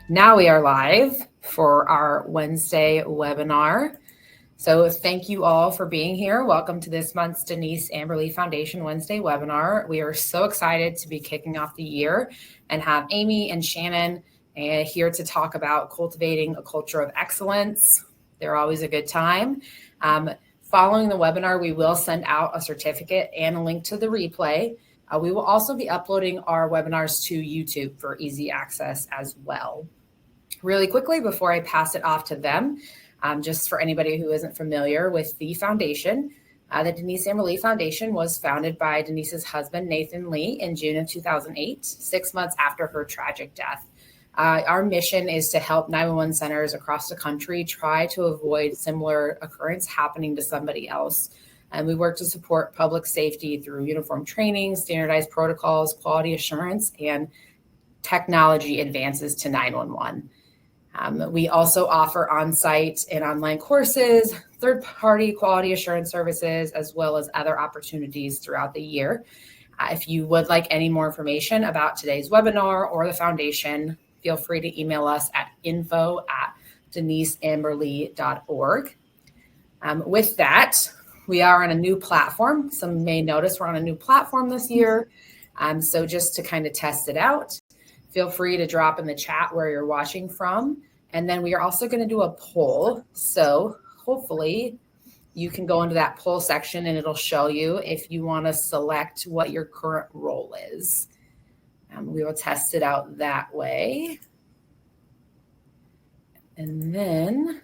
Now we are live for our Wednesday webinar. So thank you all for being here. Welcome to this month's Denise Amberly Foundation Wednesday webinar. We are so excited to be kicking off the year and have Amy and Shannon here to talk about cultivating a culture of excellence. They're always a good time. Following the webinar, we will send out a certificate and a link to the replay. We will also be uploading our webinars to YouTube for easy access as well. Really quickly, before I pass it off to them, just for anybody who isn't familiar with the foundation, the Denise Amberly Foundation was founded by Denise's husband, Nathan Lee, in June of 2008, 6 months after her tragic death. Our mission is to help 911 centers across the country try to avoid similar occurrence happening to somebody else. And we work to support public safety through uniform training, standardized protocols, quality assurance, and technology advances to 911. We also offer on-site and online courses, third-party quality assurance services, as well as other opportunities throughout the year. If you would like any more information about today's webinar or the foundation, feel free to email us at info@deniseamberly.org. With that, we are on a new platform. Some may notice we're on a new platform this year. So just to kind of test it out, feel free to drop in the chat where you're watching from. And then we are also going to do a poll. So hopefully you can go into that poll section and it'll show you if you want to select what your current role is. We will test it out that way. And then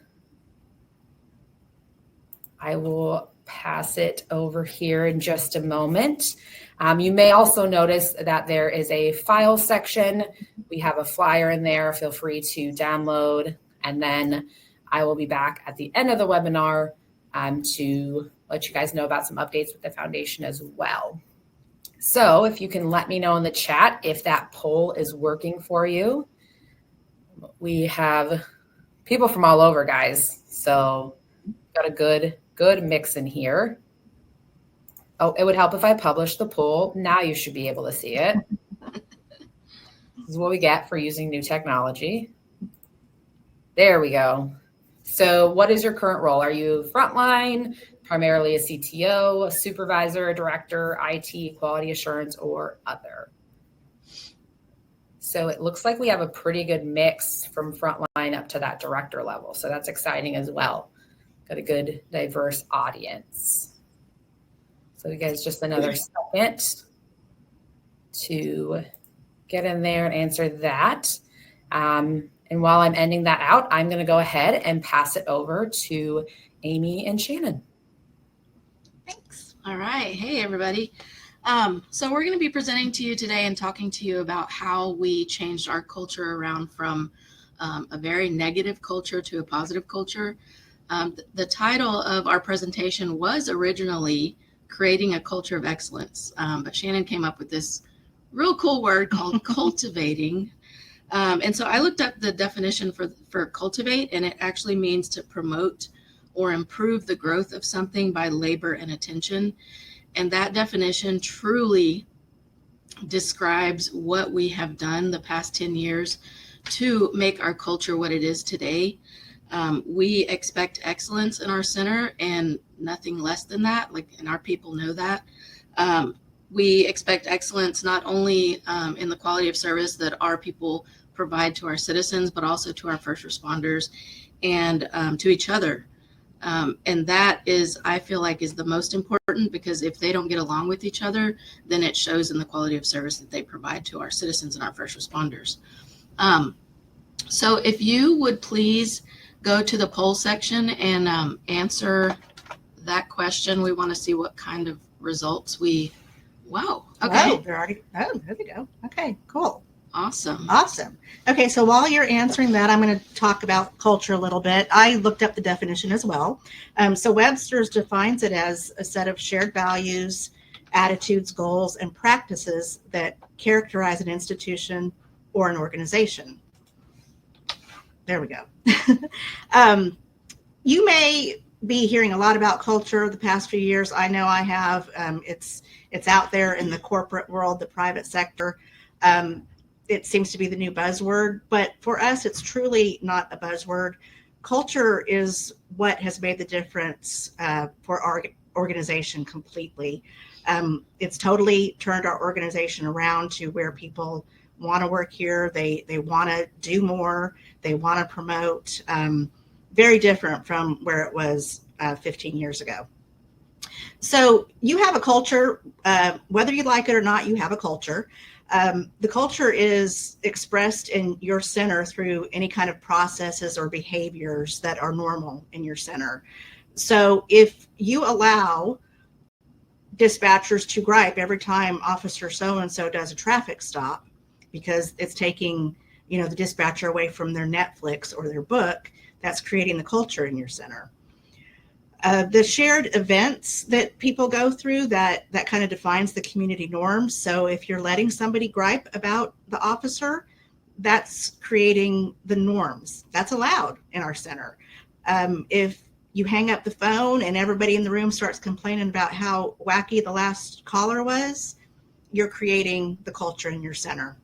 I will pass it over here in just a moment. You may also notice that there is a file section. We have a flyer in there. Feel free to download. And then I will be back at the end of the webinar to let you guys know about some updates with the foundation as well. So if you can let me know in the chat if that poll is working for you. We have people from all over, guys. So got a good mix in here. Oh, it would help if I published the poll. Now you should be able to see it. This is what we get for using new technology. There we go. So what is your current role? Are you frontline, primarily a CTO, a supervisor, a director, IT, quality assurance, or other? So it looks like we have a pretty good mix from frontline up to that director level. So that's exciting as well. Got a good diverse audience. So you guys, just another second to get in there and answer that. And while I'm ending that out, I'm going to go ahead and pass it over to Amy and Shannon. Thanks. All right. Hey, everybody. So we're going to be presenting to you today and talking to you about how we changed our culture around from a very negative culture to a positive culture. The title of our presentation was originally Creating a Culture of Excellence, but Shannon came up with this real cool word called cultivating. And so I looked up the definition for cultivate, and it actually means to promote or improve the growth of something by labor and attention. And that definition truly describes what we have done the past 10 years to make our culture what it is today. We expect excellence in our center and nothing less than that, and our people know that. We expect excellence not only in the quality of service that our people provide to our citizens, but also to our first responders and to each other. And that is, I feel like, is the most important, because if they don't get along with each other, then it shows in the quality of service that they provide to our citizens and our first responders. So if you would please go to the poll section and answer that question. We want to see what kind of results we, wow. Okay. Oh, they're already, oh, there we go. Okay, cool. Awesome. Awesome. Okay, so while you're answering that, I'm going to talk about culture a little bit. I looked up the definition as well. So Webster's defines it as a set of shared values, attitudes, goals, and practices that characterize an institution or an organization. There we go. You may be hearing a lot about culture the past few years. I know I have. It's out there in the corporate world, the private sector. it seems to be the new buzzword, but for us, it's truly not a buzzword. Culture is what has made the difference for our organization completely. It's totally turned our organization around to where people want to work here. They want to do more. They want to promote. Very different from where it was 15 years ago. So you have a culture, whether you like it or not, you have a culture. The culture is expressed in your center through any kind of processes or behaviors that are normal in your center. So if you allow dispatchers to gripe every time Officer so-and-so does a traffic stop because it's taking, the dispatcher away from their Netflix or their book, that's creating the culture in your center. The shared events that people go through, that kind of defines the community norms. So if you're letting somebody gripe about the officer, that's creating the norms. That's allowed in our center. If you hang up the phone and everybody in the room starts complaining about how wacky the last caller was, you're creating the culture in your center.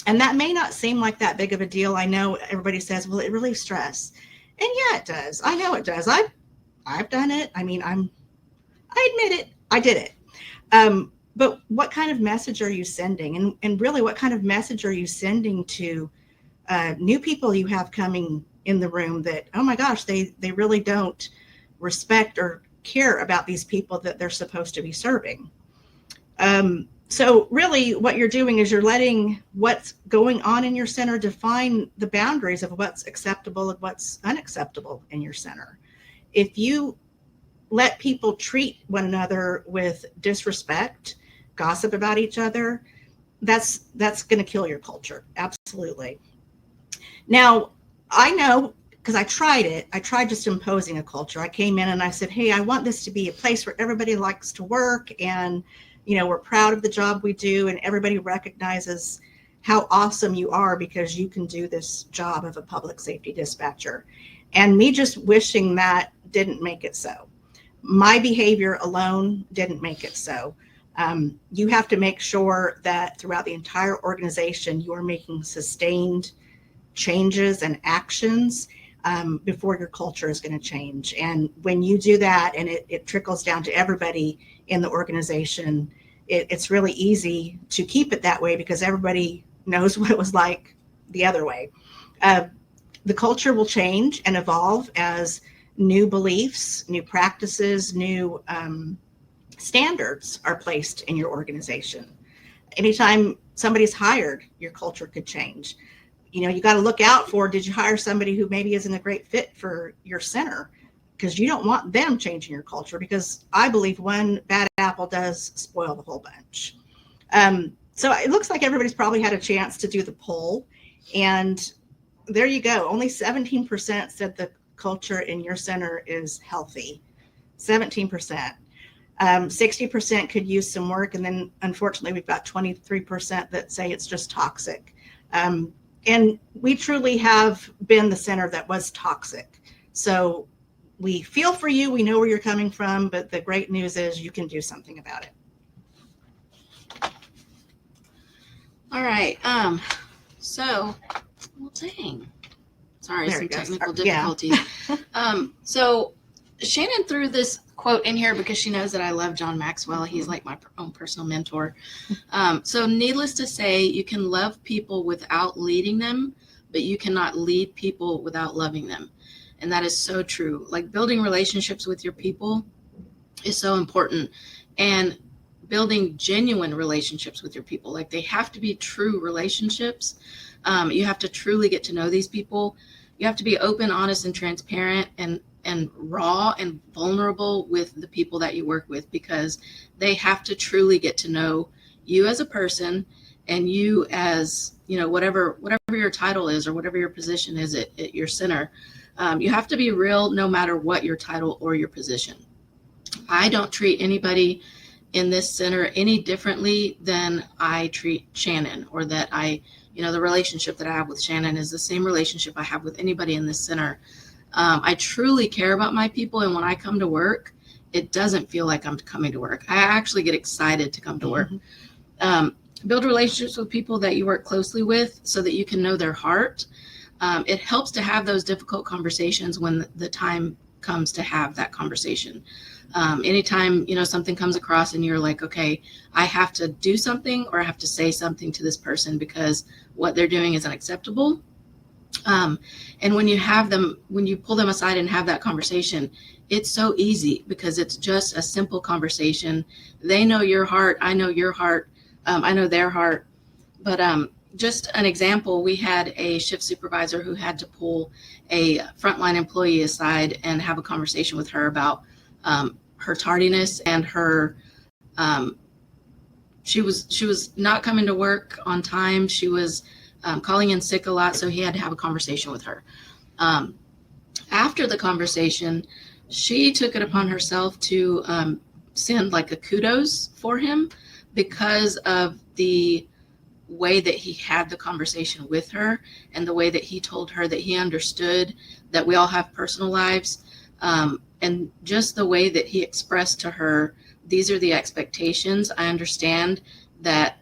And that may not seem like that big of a deal. I know everybody says, well, it relieves stress. And yeah, it does. I know it does. I've done it. I mean, I admit it. I did it. But what kind of message are you sending? And really, what kind of message are you sending to new people you have coming in the room that, oh my gosh, they really don't respect or care about these people that they're supposed to be serving? So really what you're doing is you're letting what's going on in your center define the boundaries of what's acceptable and what's unacceptable in your center. If you let people treat one another with disrespect, gossip about each other, that's going to kill your culture. Absolutely. Now, I know, because I tried it. I tried just imposing a culture. I came in and I said, hey, I want this to be a place where everybody likes to work, and we're proud of the job we do, and everybody recognizes how awesome you are because you can do this job of a public safety dispatcher. And me just wishing that didn't make it so. My behavior alone didn't make it so. You have to make sure that throughout the entire organization, you are making sustained changes and actions before your culture is going to change. And when you do that and it trickles down to everybody in the organization, it's really easy to keep it that way because everybody knows what it was like the other way. The culture will change and evolve as new beliefs, new practices, new standards are placed in your organization. Anytime somebody's hired, your culture could change. You got to look out for, did you hire somebody who maybe isn't a great fit for your center? Because you don't want them changing your culture, because I believe one bad apple does spoil the whole bunch. So it looks like everybody's probably had a chance to do the poll, and there you go. Only 17% said the culture in your center is healthy. 17%. 60% could use some work, and then unfortunately we've got 23% that say it's just toxic. And we truly have been the center that was toxic. So we feel for you. We know where you're coming from, but the great news is you can do something about it. All right. So, well, dang. Sorry, There some it goes. technical difficulties. So Shannon threw this quote in here because she knows that I love John Maxwell. He's like my own personal mentor. So needless to say, you can love people without leading them, but you cannot lead people without loving them. And that is so true. Like, building relationships with your people is so important, and building genuine relationships with your people. Like, they have to be true relationships. You have to truly get to know these people. You have to be open, honest, and transparent, and raw and vulnerable with the people that you work with, because they have to truly get to know you as a person, and you as, whatever your title is or whatever your position is at your center. You have to be real no matter what your title or your position. I don't treat anybody in this center any differently than I treat Shannon, or that the relationship that I have with Shannon is the same relationship I have with anybody in this center. I truly care about my people, and when I come to work, it doesn't feel like I'm coming to work. I actually get excited to come to work. Build relationships with people that you work closely with so that you can know their heart. It helps to have those difficult conversations when the time comes to have that conversation. Anytime, something comes across and you're like, okay, I have to do something or I have to say something to this person because what they're doing is unacceptable. And when you pull them aside and have that conversation, it's so easy because it's just a simple conversation. They know your heart. I know your heart. I know their heart. But just an example, we had a shift supervisor who had to pull a frontline employee aside and have a conversation with her about her tardiness and her she was not coming to work on time. She was calling in sick a lot, so he had to have a conversation with her. After the conversation, she took it upon herself to send like a kudos for him because of the way that he had the conversation with her and the way that he told her that he understood that we all have personal lives, and just the way that he expressed to her, these are the expectations. I understand that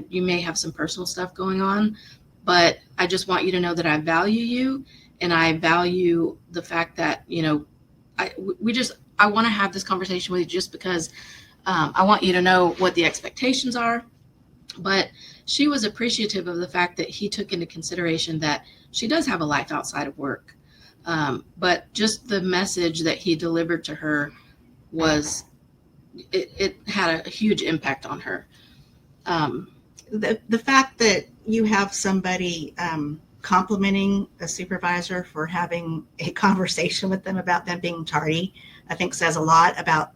you may have some personal stuff going on, but I just want you to know that I value you, and I value the fact that, I want to have this conversation with you just because I want you to know what the expectations are. But she was appreciative of the fact that he took into consideration that she does have a life outside of work. But just the message that he delivered to her it had a huge impact on her. The fact that you have somebody complimenting a supervisor for having a conversation with them about them being tardy, I think says a lot about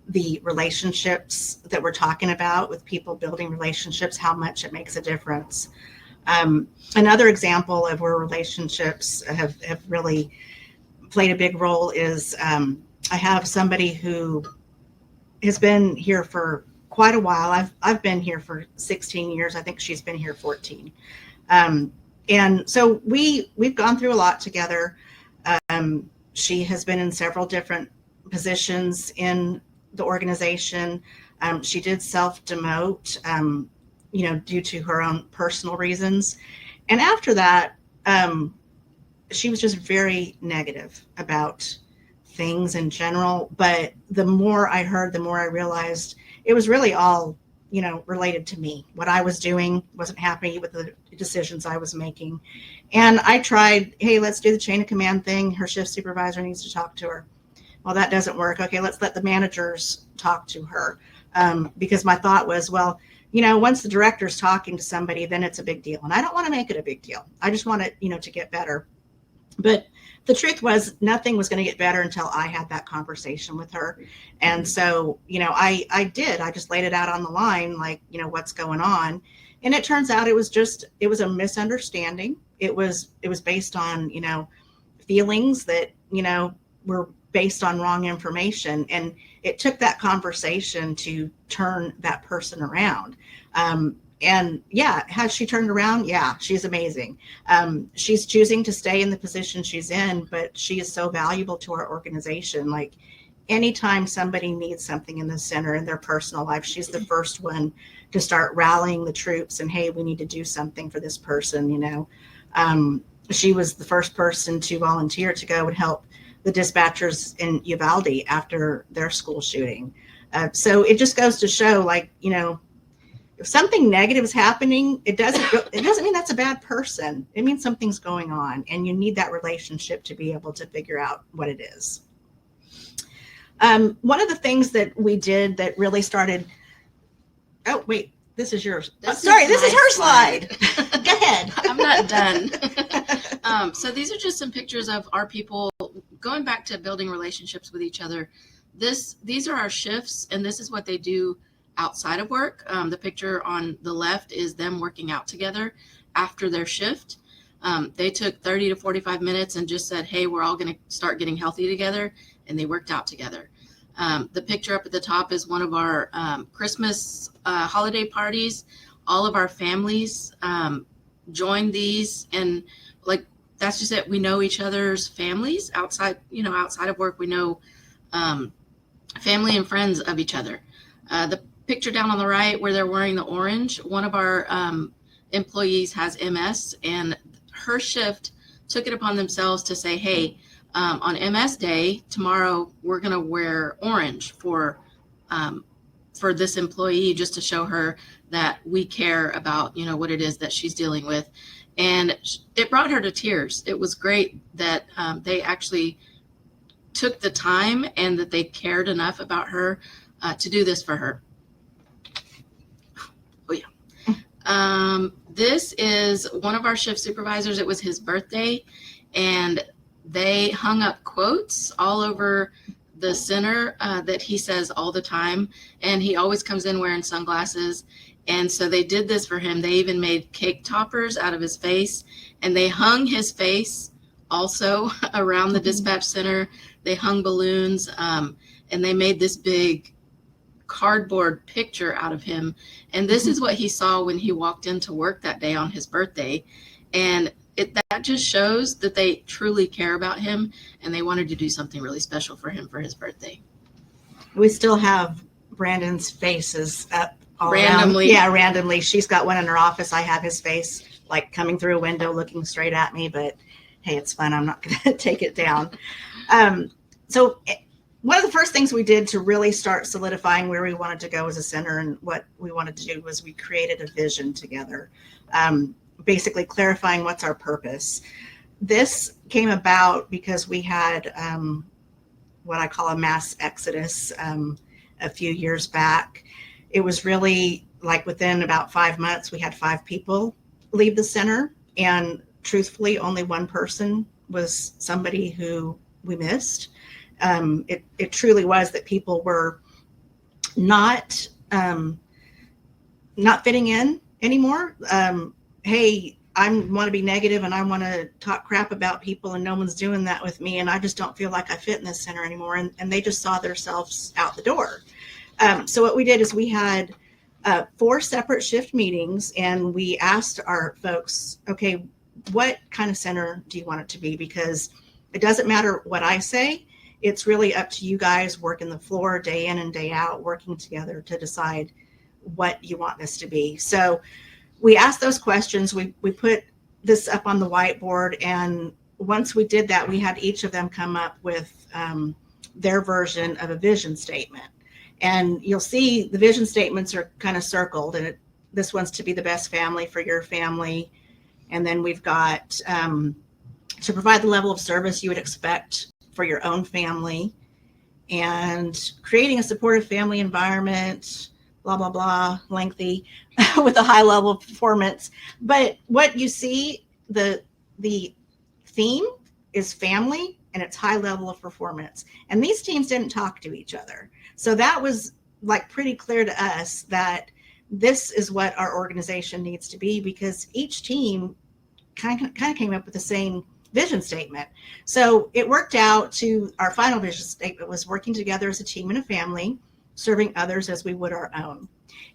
the relationships that we're talking about with people building relationships, how much it makes a difference. Another example of where relationships have really played a big role is I have somebody who has been here for quite a while. I've been here for 16 years. I think she's been here 14. And so we've gone through a lot together. She has been in several different positions in the organization. She did self-demote, due to her own personal reasons. And after that, she was just very negative about things in general. But the more I heard, the more I realized it was really all, related to me. What I was doing, wasn't happy with the decisions I was making. And I tried, hey, let's do the chain of command thing. Her shift supervisor needs to talk to her. Well, that doesn't work. Okay, let's let the managers talk to her. Because my thought was, well, once the director's talking to somebody, then it's a big deal. And I don't want to make it a big deal. I just want it, to get better. But the truth was nothing was going to get better until I had that conversation with her. And so, I did. I just laid it out on the line, like, what's going on. And it turns out it was a misunderstanding. It was based on, feelings that, were based on wrong information. And it took that conversation to turn that person around. And yeah, has she turned around? Yeah, she's amazing. She's choosing to stay in the position she's in, but she is so valuable to our organization. Like anytime somebody needs something in the center in their personal life, she's the first one to start rallying the troops and, hey, we need to do something for this person. She was the first person to volunteer to go and help the dispatchers in Uvalde after their school shooting. So it just goes to show, like, if something negative is happening, it doesn't mean that's a bad person. It means something's going on, and you need that relationship to be able to figure out what it is. One of the things that we did that really started. Oh wait, this is yours. This is her slide. Go ahead. I'm not done. So these are just some pictures of our people going back to building relationships with each other. These are our shifts, and this is what they do outside of work. The picture on the left is them working out together after their shift. They took 30 to 45 minutes and just said, hey, we're all going to start getting healthy together. And they worked out together. The picture up at the top is one of our Christmas holiday parties. All of our families joined these, and like, that's just it. We know each other's families outside of work. We know family and friends of each other. picture down on the right where they're wearing the orange, one of our employees has MS, and her shift took it upon themselves to say, hey, on MS day tomorrow, we're going to wear orange for this employee, just to show her that we care about, what it is that she's dealing with. And it brought her to tears. It was great that they actually took the time and that they cared enough about her to do this for her. Oh yeah. This is one of our shift supervisors. It was his birthday, and they hung up quotes all over the center that he says all the time. And he always comes in wearing sunglasses. And so they did this for him. They even made cake toppers out of his face, and they hung his face also around the dispatch center. They hung balloons, and they made this big cardboard picture out of him. And this is what he saw when he walked into work that day on his birthday. And that just shows that they truly care about him, and they wanted to do something really special for him for his birthday. We still have Brandon's faces up all randomly. Around. Yeah, randomly. She's got one in her office. I have his face like coming through a window looking straight at me, but hey, it's fun. I'm not going to take it down. So one of the first things we did to really start solidifying where we wanted to go as a center and what we wanted to do was we created a vision together, basically clarifying what's our purpose. This came about because we had what I call a mass exodus a few years back. It was really like within about 5 months, we had 5 people leave the center. And truthfully, only one person was somebody who we missed. It truly was that people were not fitting in anymore. Hey, I want to be negative and I want to talk crap about people, and no one's doing that with me, and I just don't feel like I fit in this center anymore. And they just saw themselves out the door. So what we did is we had 4 separate shift meetings, and we asked our folks, okay, what kind of center do you want it to be? Because it doesn't matter what I say. It's really up to you guys working the floor day in and day out, working together to decide what you want this to be. So we asked those questions. We put this up on the whiteboard, and once we did that, we had each of them come up with their version of a vision statement. And you'll see the vision statements are kind of circled, and this one's to be the best family for your family. And then we've got to provide the level of service you would expect for your own family, and creating a supportive family environment, blah, blah, blah, lengthy, with a high level of performance. But what you see, the theme is family, and it's high level of performance. And these teams didn't talk to each other. So that was like pretty clear to us that this is what our organization needs to be, because each team kind of came up with the same vision statement. So it worked out to our final vision statement was working together as a team and a family, serving others as we would our own.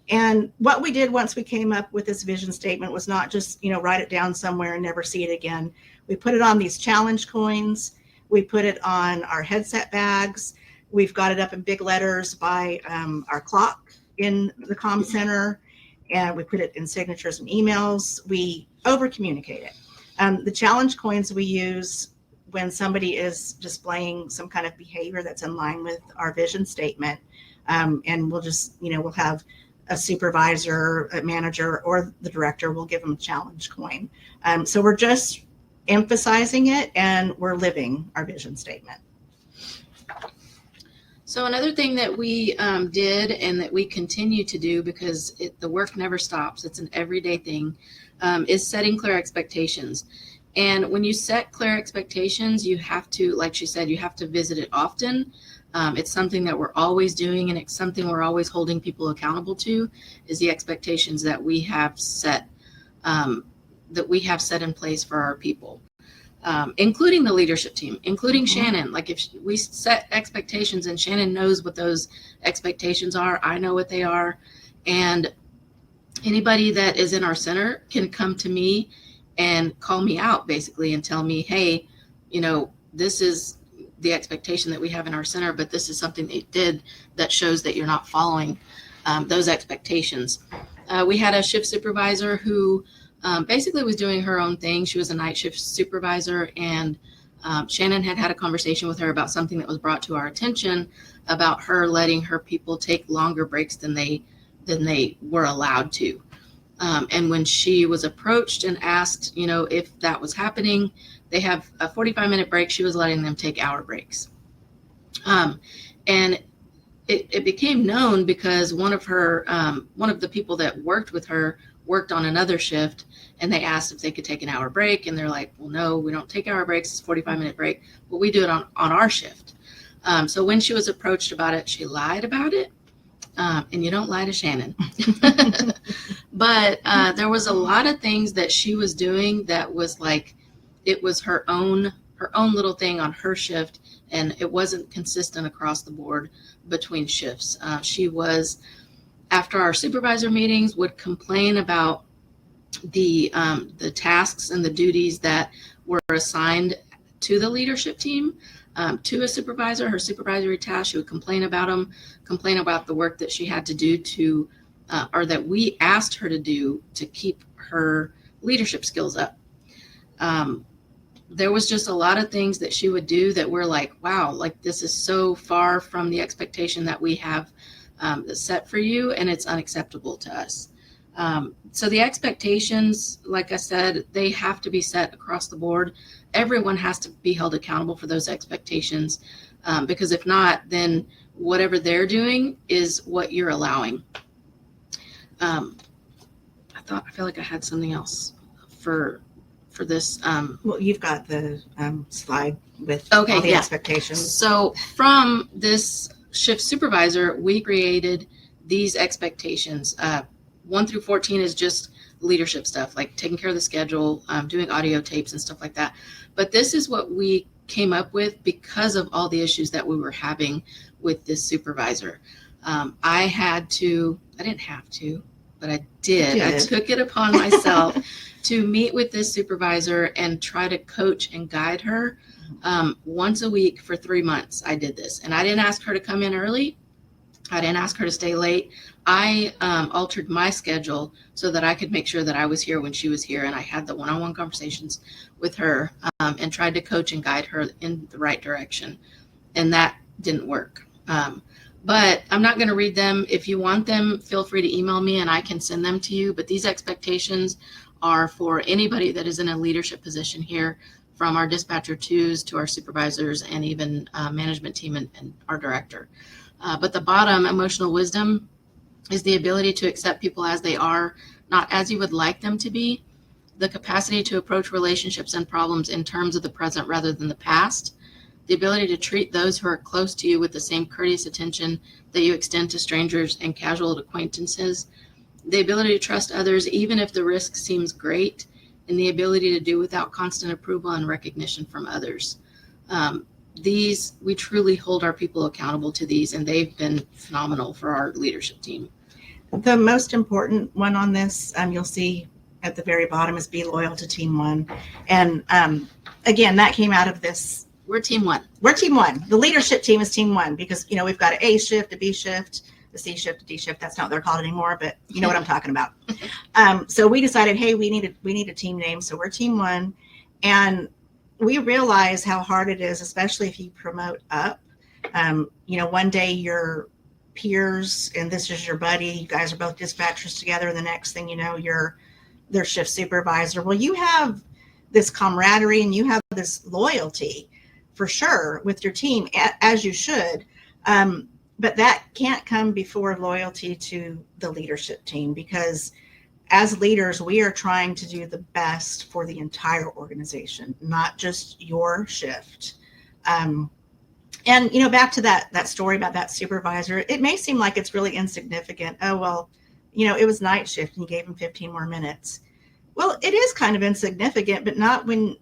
And what we did once we came up with this vision statement was not just, write it down somewhere and never see it again. We put it on these challenge coins. We put it on our headset bags. We've got it up in big letters by our clock in the comm center, and we put it in signatures and emails. We over communicate it. The challenge coins we use when somebody is displaying some kind of behavior that's in line with our vision statement. And we'll just, we'll have a supervisor, a manager, or the director will give them a challenge coin. So we're just emphasizing it, and we're living our vision statement. So another thing that we did and that we continue to do, because the work never stops, it's an everyday thing, is setting clear expectations. And when you set clear expectations, you have to, like she said, you have to visit it often. It's something that we're always doing, and it's something we're always holding people accountable to, is the expectations that we have set, in place for our people. Including the leadership team, including Shannon. Like if we set expectations and Shannon knows what those expectations are, I know what they are. And anybody that is in our center can come to me and call me out basically and tell me, hey, this is the expectation that we have in our center, but this is something they did that shows that you're not following those expectations. We had a shift supervisor who basically was doing her own thing. She was a night shift supervisor, and Shannon had a conversation with her about something that was brought to our attention about her letting her people take longer breaks than they were allowed to. And when she was approached and asked, if that was happening, they have a 45-minute break. She was letting them take hour breaks. And it became known because one of the people that worked with her worked on another shift, and they asked if they could take an hour break. And they're like, well, no, we don't take hour breaks. It's a 45-minute break, but we do it on our shift. So when she was approached about it, she lied about it. And you don't lie to Shannon. But there was a lot of things that she was doing that was like, it was her own little thing on her shift, and it wasn't consistent across the board between shifts. She was, after our supervisor meetings, would complain about the tasks and the duties that were assigned to the leadership team, to a supervisor, her supervisory tasks. She would complain about them, complain about the work that she had to do to, or that we asked her to do to keep her leadership skills up. There was just a lot of things that she would do that we're like, wow, like this is so far from the expectation that we have set for you, and it's unacceptable to us. So the expectations, like I said, they have to be set across the board. Everyone has to be held accountable for those expectations, because if not, then whatever they're doing is what you're allowing. I feel like I had something else for this. Well, you've got the slide with all the expectations. So from this shift supervisor, we created these expectations. 1 through 14 is just leadership stuff, like taking care of the schedule, doing audio tapes and stuff like that. But this is what we came up with because of all the issues that we were having with this supervisor. I didn't have to, but I did. I took it upon myself to meet with this supervisor and try to coach and guide her once a week for 3 months. I did this, and I didn't ask her to come in early. I didn't ask her to stay late. I altered my schedule so that I could make sure that I was here when she was here, and I had the one-on-one conversations with her and tried to coach and guide her in the right direction, and that didn't work. But I'm not going to read them. If you want them, feel free to email me and I can send them to you. But these expectations are for anybody that is in a leadership position here, from our dispatcher twos to our supervisors and even management team and our director. But the bottom, emotional wisdom, is the ability to accept people as they are, not as you would like them to be. The capacity to approach relationships and problems in terms of the present rather than the past. The ability to treat those who are close to you with the same courteous attention that you extend to strangers and casual acquaintances. The ability to trust others even if the risk seems great, and the ability to do without constant approval and recognition from others. These, we truly hold our people accountable to these, and they've been phenomenal for our leadership team. The most important one on this, you'll see at the very bottom, is be loyal to Team One. And again, that came out of this. We're Team One. We're Team One. The leadership team is Team One because, we've got an A shift, a B shift, a C shift, a D shift. That's not what they're called anymore, but you know what I'm talking about. So we decided, hey, we need a team name. So we're Team One. And we realize how hard it is, especially if you promote up. One day your peers and this is your buddy, you guys are both dispatchers together, and the next thing you know, you're their shift supervisor. Well, you have this camaraderie and you have this loyalty for sure with your team, as you should. But that can't come before loyalty to the leadership team, because as leaders, we are trying to do the best for the entire organization, not just your shift. And, back to that story about that supervisor, it may seem like it's really insignificant. Oh, well, it was night shift and you gave him 15 more minutes. Well, it is kind of insignificant, but not when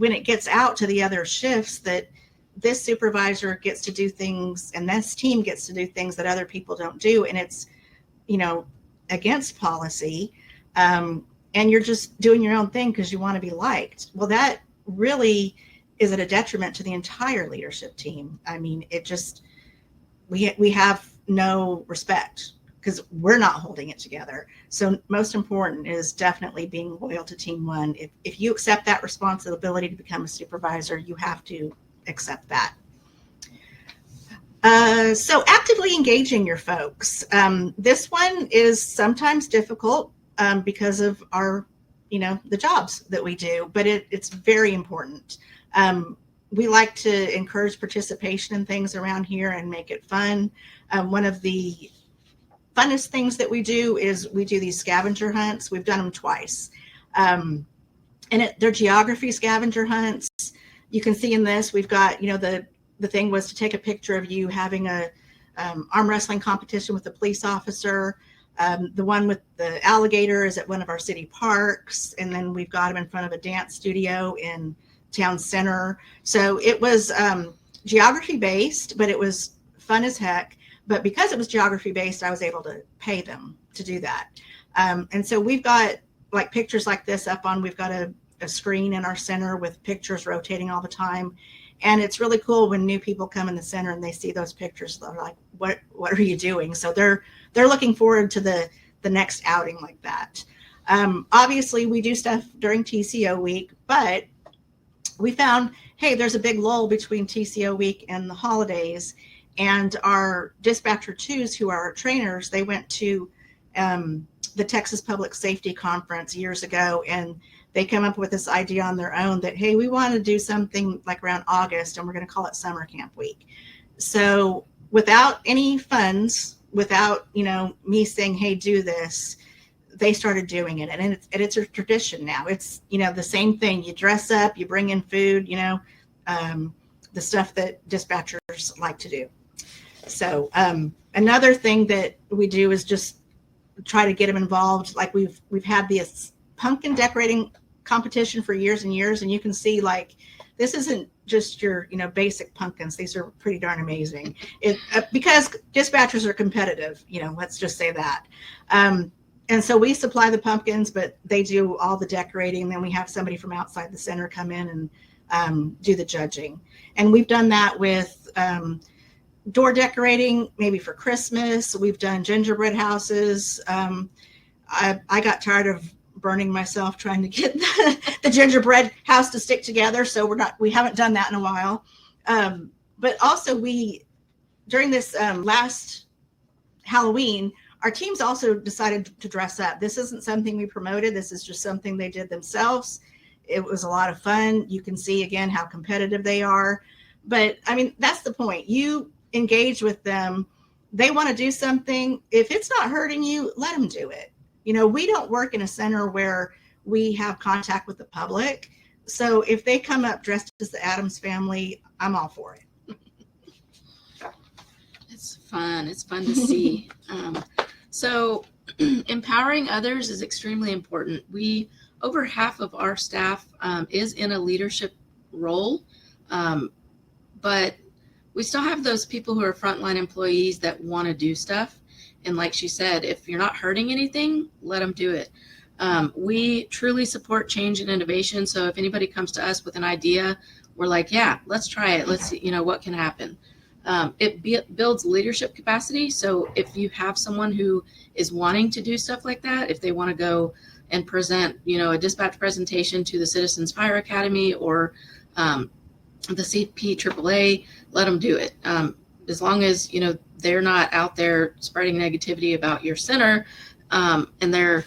it gets out to the other shifts that this supervisor gets to do things and this team gets to do things that other people don't do. And it's, against policy. And you're just doing your own thing because you want to be liked. Well, that really is at a detriment to the entire leadership team. I mean, it just, we have no respect because we're not holding it together. So most important is definitely being loyal to Team One. If you accept that responsibility to become a supervisor, you have to accept that. So actively engaging your folks. This one is sometimes difficult because of our, the jobs that we do, but it's very important. We like to encourage participation in things around here and make it fun. One of the funnest things that we do is we do these scavenger hunts. We've done them twice. And they're geography scavenger hunts. You can see in this, we've got, the thing was to take a picture of you having a arm wrestling competition with a police officer. The one with the alligator is at one of our city parks. And then we've got them in front of a dance studio in town center. So it was geography based, but it was fun as heck. But because it was geography based, I was able to pay them to do that. And so we've got like pictures like this up on, we've got a screen in our center with pictures rotating all the time. And it's really cool when new people come in the center and they see those pictures. They're like, what are you doing? So they're looking forward to the next outing like that. Obviously we do stuff during TCO week, but we found, hey, there's a big lull between TCO week and the holidays. And our dispatcher twos, who are our trainers, they went to the Texas Public Safety Conference years ago, and they come up with this idea on their own that, hey, we want to do something like around August, and we're going to call it Summer Camp Week. So without any funds, without, me saying, hey, do this, they started doing it. And it's a tradition now. It's, the same thing. You dress up, you bring in food, the stuff that dispatchers like to do. So another thing that we do is just try to get them involved. Like we've had this pumpkin decorating competition for years and years, and you can see like this isn't just your basic pumpkins. These are pretty darn amazing. Because dispatchers are competitive, let's just say that. And so we supply the pumpkins, but they do all the decorating. And then we have somebody from outside the center come in and do the judging. And we've done that with door decorating, maybe for Christmas. We've done gingerbread houses. I got tired of burning myself trying to get the gingerbread house to stick together. So we haven't done that in a while. But also during this last Halloween, our teams also decided to dress up. This isn't something we promoted. This is just something they did themselves. It was a lot of fun. You can see again how competitive they are. But I mean, that's the point. You engage with them. They want to do something. If it's not hurting you, let them do it. We don't work in a center where we have contact with the public. So if they come up dressed as the Addams family, I'm all for it. It's fun. It's fun to see. So empowering others is extremely important. Over half of our staff is in a leadership role, but we still have those people who are frontline employees that want to do stuff. And like she said, if you're not hurting anything, let them do it. We truly support change and innovation. So if anybody comes to us with an idea, we're like, yeah, let's try it. Let's see, what can happen. It builds leadership capacity. So if you have someone who is wanting to do stuff like that, if they want to go and present, a dispatch presentation to the Citizens Fire Academy or the CP AAA, let them do it. As long as, they're not out there spreading negativity about your center and they're,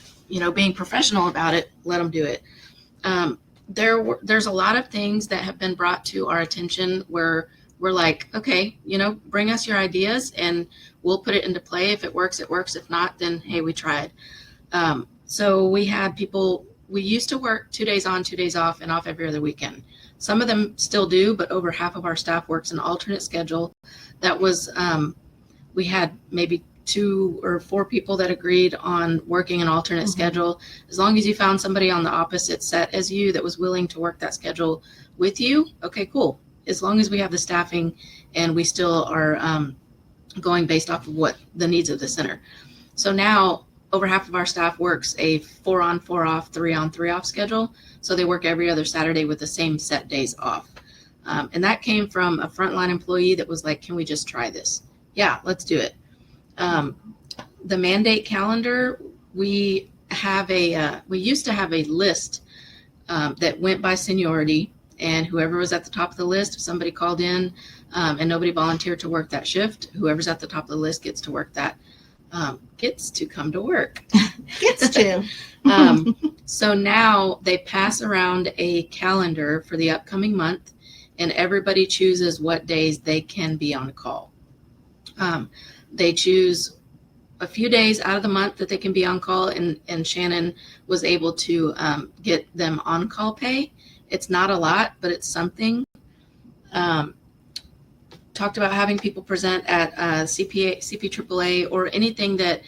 being professional about it, let them do it. There's a lot of things that have been brought to our attention where we're like, okay, bring us your ideas and we'll put it into play. If it works, it works. If not, then, hey, we tried. So we had people, we used to work 2 days on, 2 days off and off every other weekend. Some of them still do, but over half of our staff works an alternate schedule. That was, we had maybe 2 or 4 people that agreed on working an alternate schedule. As long as you found somebody on the opposite set as you that was willing to work that schedule with you, okay, cool. As long as we have the staffing and we still are going based off of what the needs of the center. So now over half of our staff works a 4 on, 4 off, 3 on, 3 off schedule. So they work every other Saturday with the same set days off. And that came from a frontline employee that was like, can we just try this? Yeah, let's do it. The mandate calendar, we used to have a list that went by seniority, and whoever was at the top of the list, if somebody called in and nobody volunteered to work that shift, whoever's at the top of the list gets to work that, gets to come to work. Gets to. So now they pass around a calendar for the upcoming month, and everybody chooses what days they can be on call. They choose a few days out of the month that they can be on call, and Shannon was able to get them on call pay. It's not a lot, but it's something. Talked about having people present at CPAAA or anything that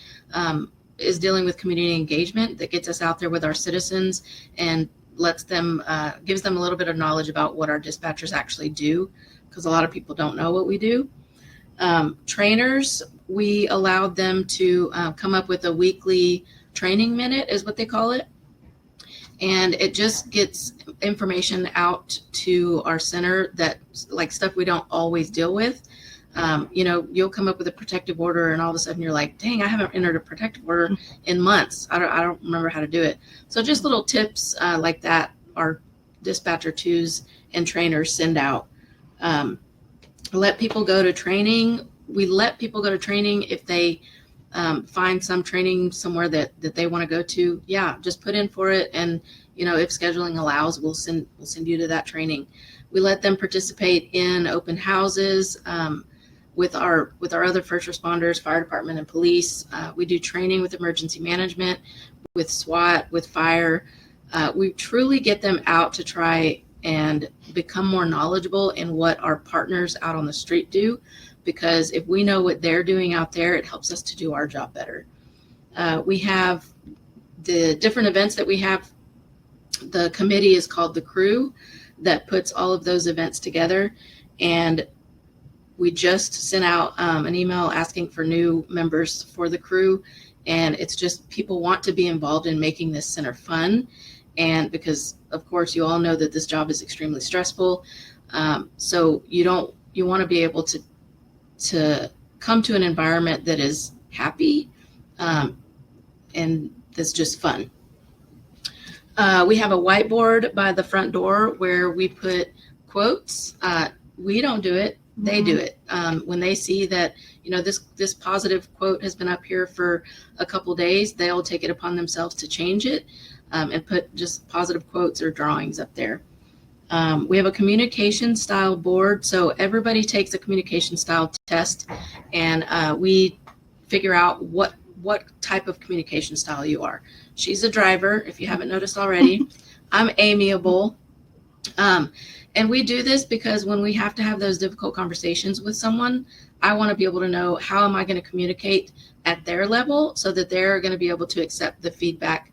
is dealing with community engagement that gets us out there with our citizens and lets them, gives them a little bit of knowledge about what our dispatchers actually do, because a lot of people don't know what we do. Trainers, we allowed them to come up with a weekly training minute, is what they call it. And it just gets information out to our center that, like, stuff we don't always deal with. You'll come up with a protective order and all of a sudden you're like, dang, I haven't entered a protective order in months. I don't remember how to do it. So just little tips like that our dispatcher twos and trainers send out. Let people go to training. We let people go to training if they find some training somewhere that they want to go to. Yeah, just put in for it. And, if scheduling allows, we'll send you to that training. We let them participate in open houses with our other first responders, fire department and police. We do training with emergency management, with SWAT, with fire. We truly get them out to try and become more knowledgeable in what our partners out on the street do, because if we know what they're doing out there, it helps us to do our job better. We have the different events that we have. The committee is called the Crew that puts all of those events together, and we just sent out an email asking for new members for the Crew, and it's just people want to be involved in making this center fun. And because, of course, you all know that this job is extremely stressful. So you want to be able to come to an environment that is happy and that's just fun. We have a whiteboard by the front door where we put quotes. We don't do it. They do it. When they see that, this positive quote has been up here for a couple days, they'll take it upon themselves to change it and put just positive quotes or drawings up there. We have a communication style board. So everybody takes a communication style test, and we figure out what type of communication style you are. She's a driver, if you haven't noticed already. I'm amiable. And we do this because when we have to have those difficult conversations with someone, I want to be able to know how am I going to communicate at their level so that they're going to be able to accept the feedback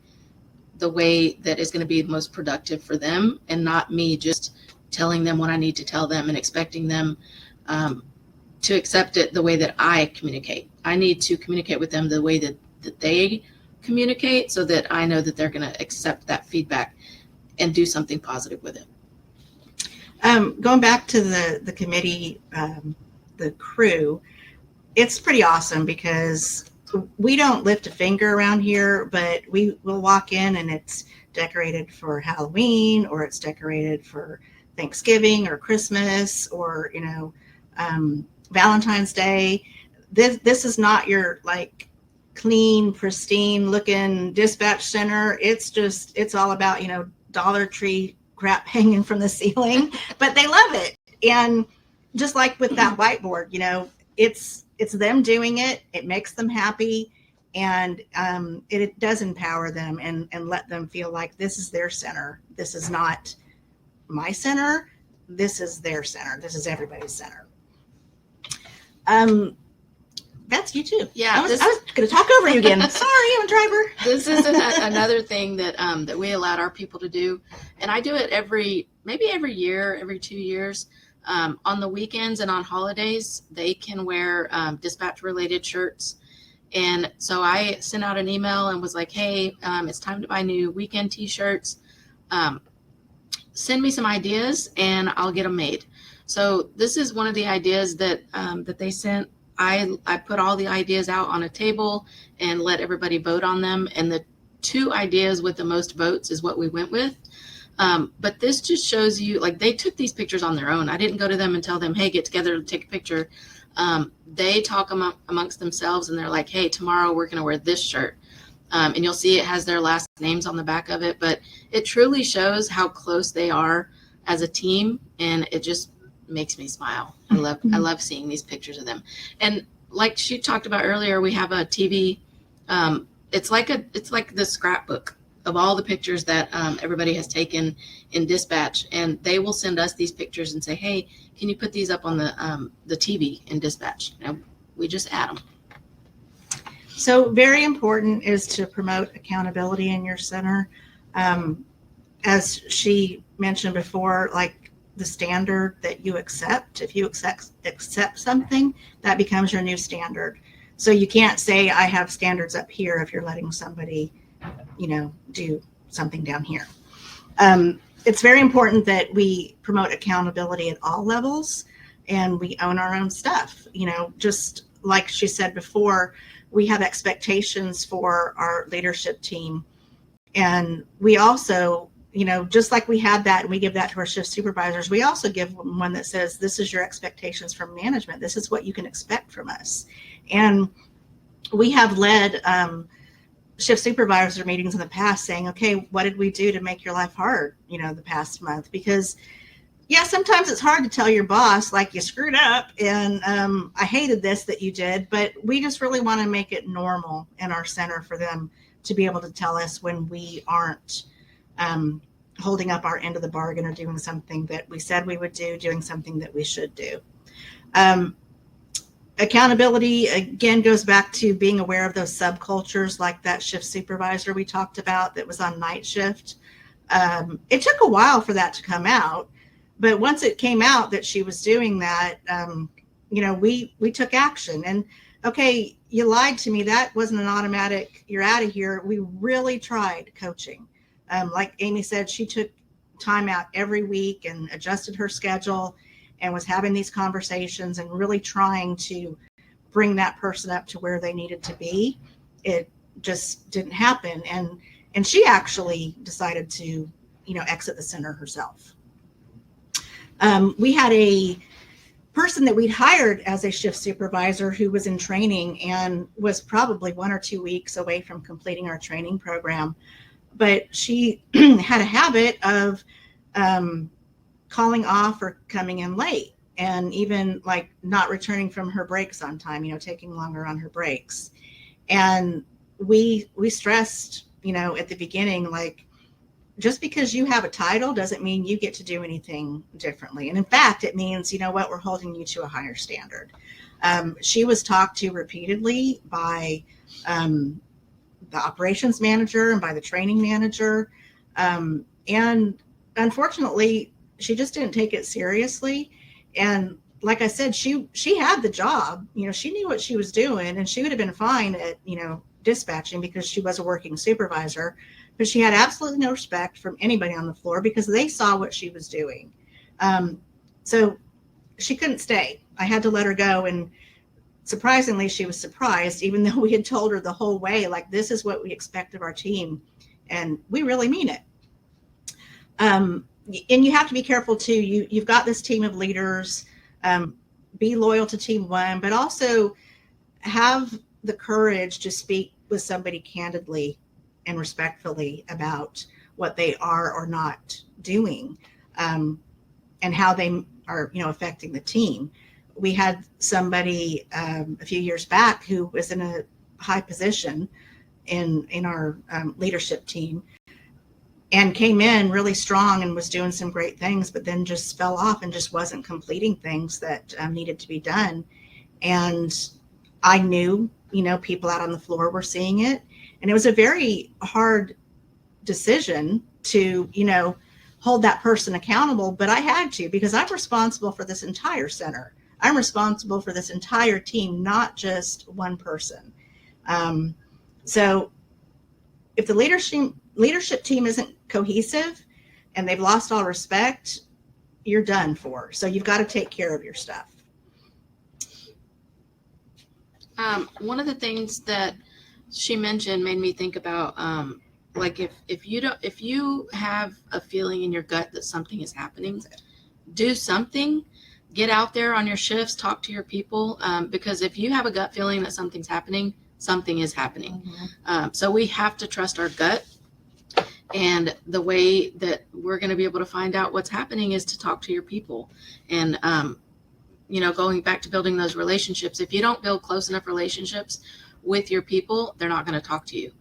the way that is going to be most productive for them, and not me just telling them what I need to tell them and expecting them to accept it the way that I communicate. I need to communicate with them the way that they communicate so that I know that they're going to accept that feedback and do something positive with it. Going back to the committee, the Crew, it's pretty awesome because we don't lift a finger around here, but we will walk in and it's decorated for Halloween, or it's decorated for Thanksgiving or Christmas, or Valentine's Day. This is not your like clean, pristine looking dispatch center. It's all about Dollar Tree crap hanging from the ceiling, but they love it. And just like with that whiteboard, it's them doing it. It makes them happy, and it does empower them and let them feel like this is their center. This is not my center. This is their center. This is everybody's center. That's you too. Yeah, I was going to talk over you again. Sorry, I'm a driver. This is another thing that we allowed our people to do, and I do it maybe every year, every 2 years. On the weekends and on holidays, they can wear dispatch-related shirts. And so I sent out an email and was like, hey, it's time to buy new weekend T-shirts. Send me some ideas and I'll get them made. So this is one of the ideas that they sent. I put all the ideas out on a table and let everybody vote on them. And the 2 ideas with the most votes is what we went with. But this just shows you, like, they took these pictures on their own. I didn't go to them and tell them, hey, get together to take a picture. They talk amongst themselves, and they're like, hey, tomorrow we're going to wear this shirt. And you'll see it has their last names on the back of it, but it truly shows how close they are as a team. And it just makes me smile. I love seeing these pictures of them. And like she talked about earlier, we have a TV. It's like the scrapbook of all the pictures that everybody has taken in dispatch, and they will send us these pictures and say, hey, can you put these up on the TV in dispatch? And we just add them. So very important is to promote accountability in your center. As she mentioned before, like the standard that you accept, if you accept something, that becomes your new standard. So you can't say I have standards up here if you're letting somebody, do something down here. It's very important that we promote accountability at all levels, and we own our own stuff. Just like she said before, we have expectations for our leadership team. And we also, just like we had that and we give that to our shift supervisors, we also give one that says, this is your expectations from management. This is what you can expect from us. And we have led shift supervisor meetings in the past saying, okay, what did we do to make your life hard, the past month? Because sometimes it's hard to tell your boss, like, you screwed up and I hated this that you did, but we just really want to make it normal in our center for them to be able to tell us when we aren't holding up our end of the bargain or doing something that we said we would do, doing something that we should do. Accountability, again, goes back to being aware of those subcultures, like that shift supervisor we talked about that was on night shift. It took a while for that to come out. But once it came out that she was doing that, we took action. And okay, you lied to me. That wasn't an automatic, you're out of here. We really tried coaching. Like Amy said, she took time out every week and adjusted her schedule and was having these conversations and really trying to bring that person up to where they needed to be. It just didn't happen. And she actually decided to, exit the center herself. We had a person that we'd hired as a shift supervisor who was in training and was probably 1 or 2 weeks away from completing our training program. But she had a habit of calling off or coming in late, and even like not returning from her breaks on time, taking longer on her breaks. And we stressed, at the beginning, like, just because you have a title doesn't mean you get to do anything differently. And in fact, it means, we're holding you to a higher standard. She was talked to repeatedly by the operations manager and by the training manager. And unfortunately, she just didn't take it seriously. And like I said, she had the job, she knew what she was doing, and she would have been fine at, dispatching because she was a working supervisor. But she had absolutely no respect from anybody on the floor because they saw what she was doing. So she couldn't stay. I had to let her go. And surprisingly, she was surprised, even though we had told her the whole way, like, this is what we expect of our team. And we really mean it. And you have to be careful too. You've got this team of leaders. Be loyal to team one, but also have the courage to speak with somebody candidly and respectfully about what they are or not doing, and how they are, affecting the team. We had somebody a few years back who was in a high position in our leadership team and came in really strong and was doing some great things, but then just fell off and just wasn't completing things that needed to be done. And I knew, people out on the floor were seeing it. And it was a very hard decision to, hold that person accountable, but I had to, because I'm responsible for this entire center. I'm responsible for this entire team, not just one person. So if the leadership team isn't cohesive and they've lost all respect, you're done for. So you've got to take care of your stuff. One of the things that she mentioned made me think about, like if you have a feeling in your gut that something is happening, do something. Get out there on your shifts, talk to your people, because if you have a gut feeling that something's happening, something is happening. So we have to trust our gut. And the way that we're going to be able to find out what's happening is to talk to your people. And, going back to building those relationships, if you don't build close enough relationships with your people, they're not going to talk to you.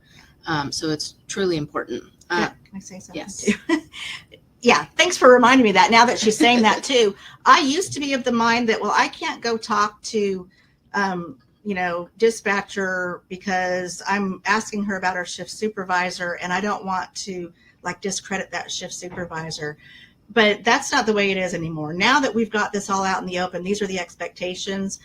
So it's truly important. Can I say something yes. too? Yeah, thanks for reminding me of that. Now that she's saying that too, I used to be of the mind that, well, I can't go talk to, dispatcher because I'm asking her about our shift supervisor and I don't want to like discredit that shift supervisor. But that's not the way it is anymore. Now that we've got this all out in the open, these are the expectations.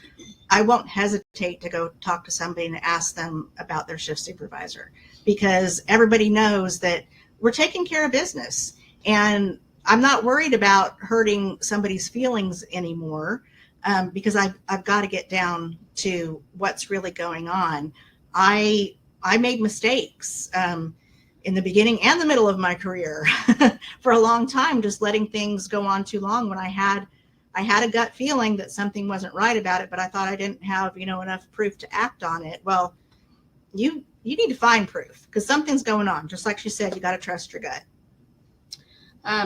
I won't hesitate to go talk to somebody and ask them about their shift supervisor because everybody knows that we're taking care of business. And I'm not worried about hurting somebody's feelings anymore because I've got to get down to what's really going on. I made mistakes in the beginning and the middle of my career for a long time, just letting things go on too long when I had a gut feeling that something wasn't right about it, but I thought I didn't have enough proof to act on it. Well, you need to find proof because something's going on. Just like she said, you got to trust your gut.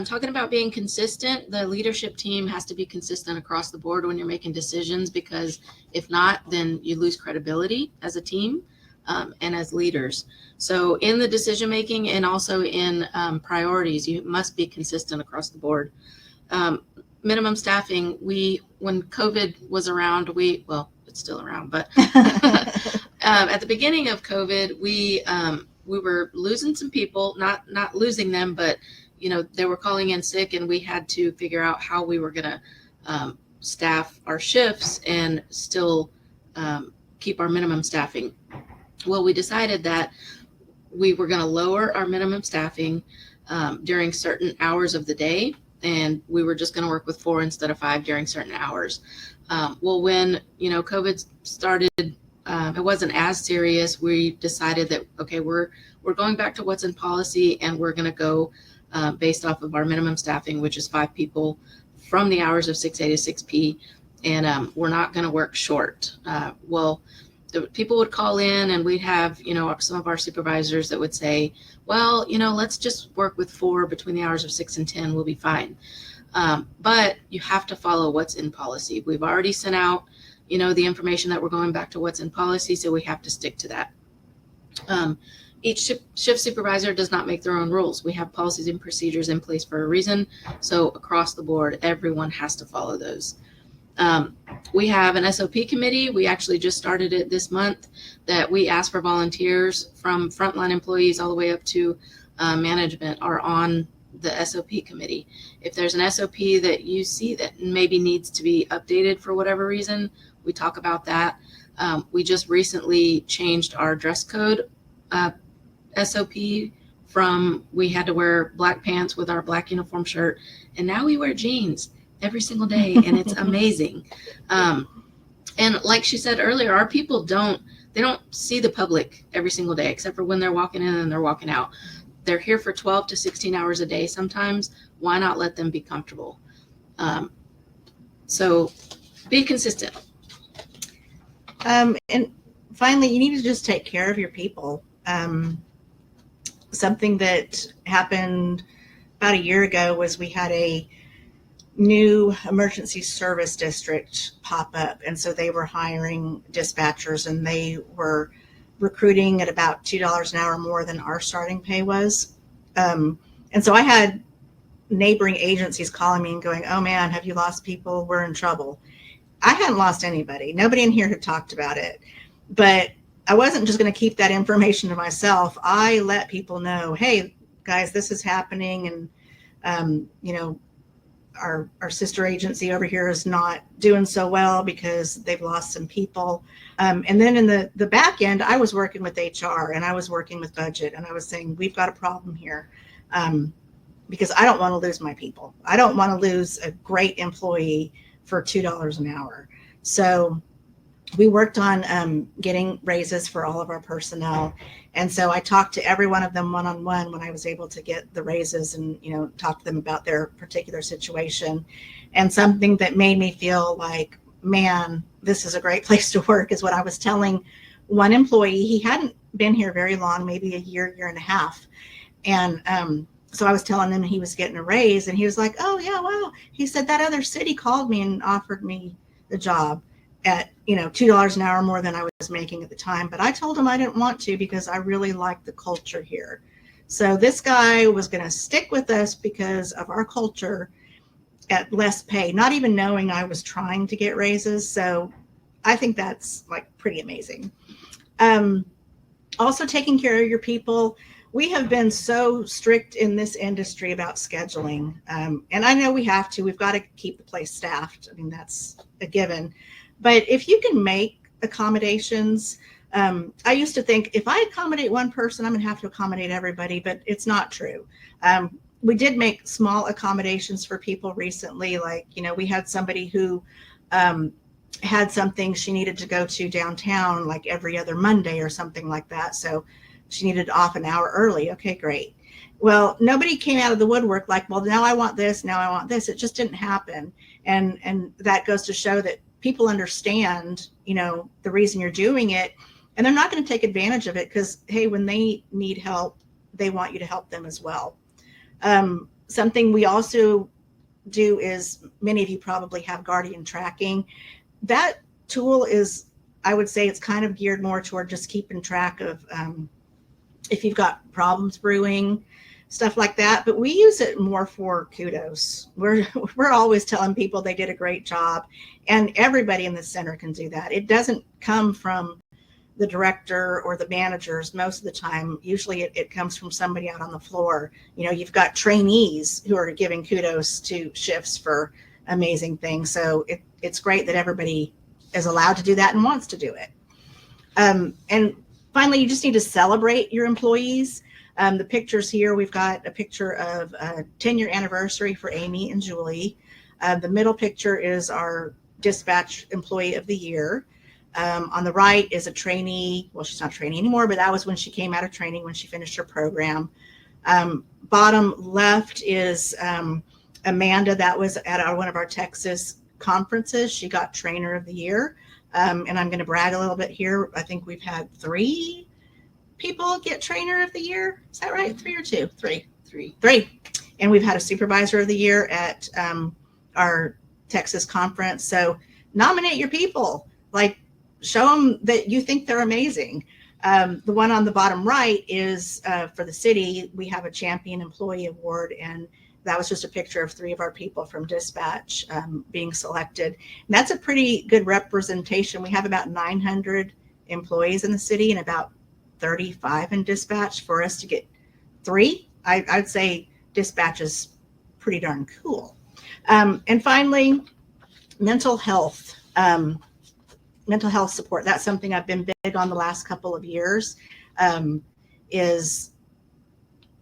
Talking about being consistent, the leadership team has to be consistent across the board when you're making decisions, because if not, then you lose credibility as a team and as leaders. So in the decision making and also in priorities, you must be consistent across the board. Minimum staffing, when COVID was around, it's still around, but at the beginning of COVID, we were losing some people, not losing them, but they were calling in sick, and we had to figure out how we were going to staff our shifts and still keep our minimum staffing. Well, we decided that we were going to lower our minimum staffing during certain hours of the day, and we were just going to work with 4 instead of 5 during certain hours. Well, when COVID started, it wasn't as serious. We decided that okay, we're going back to what's in policy, and we're going to go based off of our minimum staffing, which is 5 people from the hours of 6 a to 6 p. And we're not going to work short. The people would call in, and we'd have, some of our supervisors that would say, well, let's just work with 4 between the hours of 6 and 10. We'll be fine. But you have to follow what's in policy. We've already sent out, the information that we're going back to what's in policy. So we have to stick to that. Each shift supervisor does not make their own rules. We have policies and procedures in place for a reason. So across the board, everyone has to follow those. We have an SOP committee. We actually just started it this month, that we ask for volunteers from frontline employees all the way up to management are on the SOP committee. If there's an SOP that you see that maybe needs to be updated for whatever reason, we talk about that. We just recently changed our dress code SOP from we had to wear black pants with our black uniform shirt, and now we wear jeans every single day, and it's amazing. And like she said earlier, our people don't see the public every single day, except for when they're walking in and they're walking out. They're here for 12 to 16 hours a day sometimes. Why not let them be comfortable? So be consistent. And finally, you need to just take care of your people. Something that happened about a year ago was we had a new emergency service district pop up. And so they were hiring dispatchers, and they were recruiting at about $2 an hour more than our starting pay was. And so I had neighboring agencies calling me and going, oh man, have you lost people? We're in trouble. I hadn't lost anybody. Nobody in here had talked about it. But I wasn't just going to keep that information to myself. I let people know, hey, guys, this is happening. And, our sister agency over here is not doing so well because they've lost some people. And then in the back end, I was working with HR, and I was working with budget, and I was saying, we've got a problem here because I don't want to lose my people. I don't want to lose a great employee for $2 an hour. So we worked on getting raises for all of our personnel. And so I talked to every one of them one-on-one when I was able to get the raises and, talk to them about their particular situation. And something that made me feel like, man, this is a great place to work is what I was telling one employee. He hadn't been here very long, maybe a year and a half. And so I was telling him he was getting a raise, and he was like, oh, yeah, wow. He said that other city called me and offered me the job at, $2 an hour more than I was making at the time. But I told him I didn't want to because I really liked the culture here. So this guy was going to stick with us because of our culture at less pay, not even knowing I was trying to get raises. So I think that's like pretty amazing. Also taking care of your people. We have been so strict in this industry about scheduling. And I know we have to. We've got to keep the place staffed. I mean, that's a given. But if you can make accommodations, I used to think if I accommodate one person, I'm going to have to accommodate everybody, but it's not true. We did make small accommodations for people recently. Like, we had somebody who had something she needed to go to downtown like every other Monday or something like that. So she needed off an hour early. Okay, great. Well, nobody came out of the woodwork like, well, now I want this, now I want this. It just didn't happen. And that goes to show that people understand, the reason you're doing it, and they're not going to take advantage of it because, hey, when they need help, they want you to help them as well. Something we also do is, many of you probably have Guardian tracking. That tool is, I would say it's kind of geared more toward just keeping track of if you've got problems brewing, stuff like that. But we use it more for kudos. We're always telling people they did a great job, and everybody in the center can do that. It doesn't come from the director or the managers most of the time. Usually it comes from somebody out on the floor. You've got trainees who are giving kudos to shifts for amazing things. So it's great that everybody is allowed to do that and wants to do it. And finally, you just need to celebrate your employees. The pictures here, we've got a picture of a 10-year anniversary for Amy and Julie. The middle picture is our dispatch employee of the year. On the right is a trainee. Well, she's not a trainee anymore, but that was when she came out of training, when she finished her program. Bottom left is Amanda. That was at one of our Texas conferences. She got trainer of the year. And I'm going to brag a little bit here. I think we've had 3 people get trainer of the year. Is that right? 3 or 2? 3. 3. And we've had a supervisor of the year at our Texas conference. So nominate your people. Like, show them that you think they're amazing. The one on the bottom right is for the city. We have a champion employee award, and that was just a picture of 3 of our people from dispatch being selected. And that's a pretty good representation. We have about 900 employees in the city and about 35 in dispatch. For us to get 3, I'd say dispatch is pretty darn cool. And finally, mental health. Mental health support. That's something I've been big on the last couple of years. Is,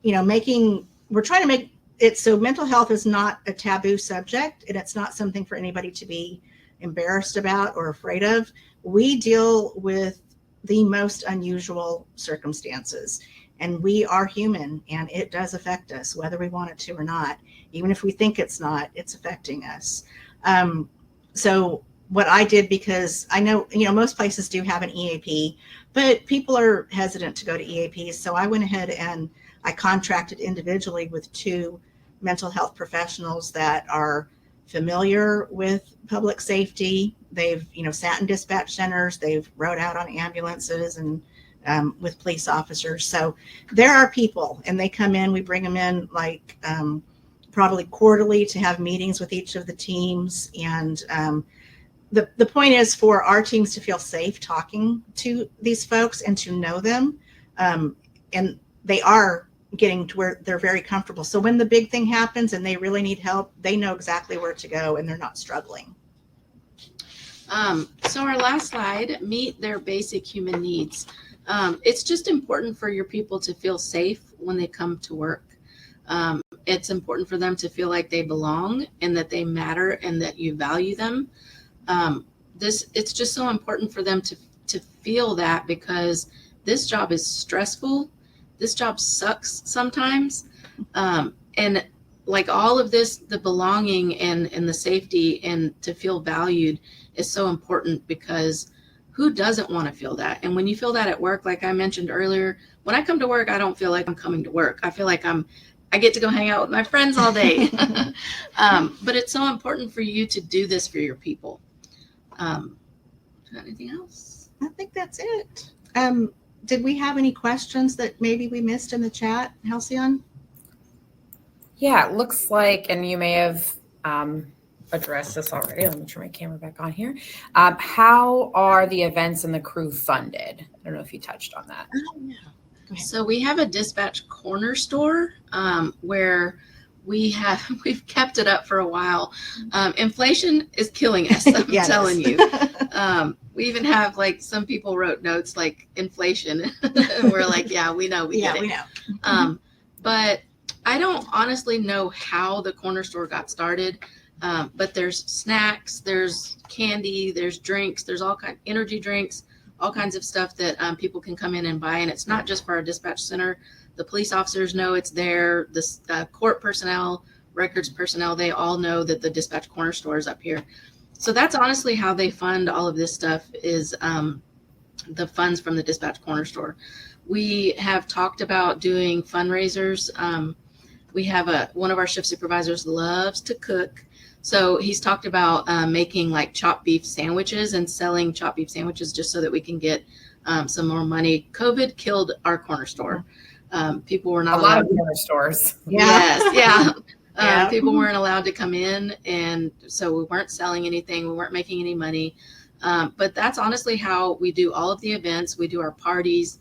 we're trying to make it so mental health is not a taboo subject, and it's not something for anybody to be embarrassed about or afraid of. We deal with the most unusual circumstances, and we are human, and it does affect us whether we want it to or not. Even if we think it's not, it's affecting us. So what I did, because I know, most places do have an EAP, but people are hesitant to go to EAPs. So I went ahead and I contracted individually with 2 mental health professionals that are familiar with public safety. They've, sat in dispatch centers, they've rode out on ambulances and with police officers. So there are people, and they come in, we bring them in like probably quarterly to have meetings with each of the teams. And the point is for our teams to feel safe talking to these folks and to know them. And they are getting to where they're very comfortable. So when the big thing happens and they really need help, they know exactly where to go and they're not struggling. So our last slide, meet their basic human needs. It's just important for your people to feel safe when they come to work. It's important for them to feel like they belong and that they matter and that you value them. it's just so important for them to feel that, because this job is stressful. This job sucks sometimes. And like all of this, the belonging and the safety and to feel valued is so important, because who doesn't want to feel that? And when you feel that at work, like I mentioned earlier, when I come to work, I don't feel like I'm coming to work. I feel like I get to go hang out with my friends all day. But it's so important for you to do this for your people. Anything else? I think that's it. Did we have any questions that maybe we missed in the chat, Halcyon? Yeah, it looks like, and you may have addressed this already. Let me turn my camera back on here. How are the events and the crew funded? I don't know if you touched on that. Oh, yeah. So we have a dispatch corner store where we've kept it up for a while. Inflation is killing us, I'm telling you. We even have, like, some people wrote notes like inflation. And we're like, yeah, we know, we get it. We know. But I don't honestly know how the corner store got started. But there's snacks, there's candy, there's drinks, there's all kinds energy drinks, all kinds of stuff that people can come in and buy. And it's not just for our dispatch center. The police officers know it's there. The court personnel, records personnel, they all know that the dispatch corner store is up here. So that's honestly how they fund all of this stuff, is the funds from the dispatch corner store. We have talked about doing fundraisers. We have one of our shift supervisors loves to cook. So he's talked about making like chopped beef sandwiches and selling chopped beef sandwiches just so that we can get some more money. COVID killed our corner store. People were not allowed. A lot of corner stores. Yes, yeah. People weren't allowed to come in, and so we weren't selling anything. We weren't making any money. But that's honestly how we do all of the events. We do our parties.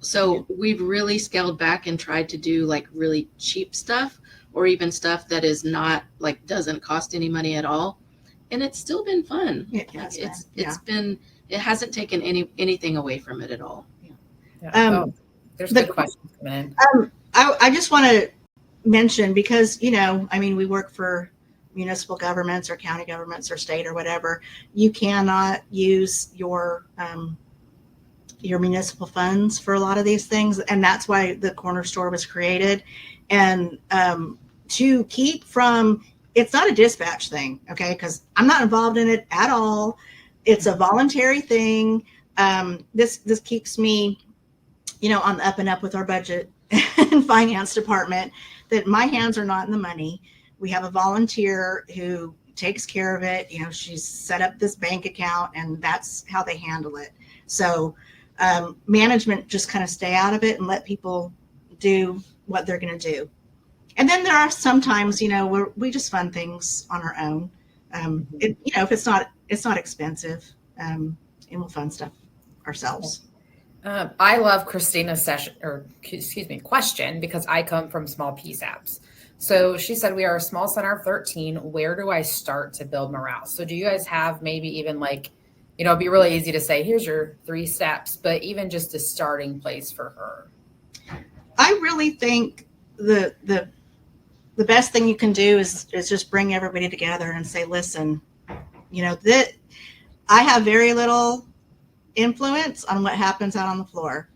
So we've really scaled back and tried to do like really cheap stuff, or even stuff that is not like doesn't cost any money at all. And it's still been fun. It hasn't taken anything away from it at all. There's good questions coming in. I just want to mention, because, we work for municipal governments or county governments or state or whatever. You cannot use your municipal funds for a lot of these things. And that's why the corner store was created. And to keep from, it's not a dispatch thing, okay? Because I'm not involved in it at all. It's a voluntary thing. This keeps me, on the up and up with our budget and finance department, that my hands are not in the money. We have a volunteer who takes care of it. She's set up this bank account, and that's how they handle it. So management just kind of stay out of it and let people do what they're going to do. And then there are sometimes, where we just fund things on our own. If it's not expensive, and we'll fund stuff ourselves. I love Christina's question, because I come from small PSAPs. So she said, we are a small center of 13. Where do I start to build morale? So do you guys have maybe even like, it'd be really easy to say, here's your 3 steps, but even just a starting place for her? I really think the best thing you can do is just bring everybody together and say, listen, that I have very little influence on what happens out on the floor.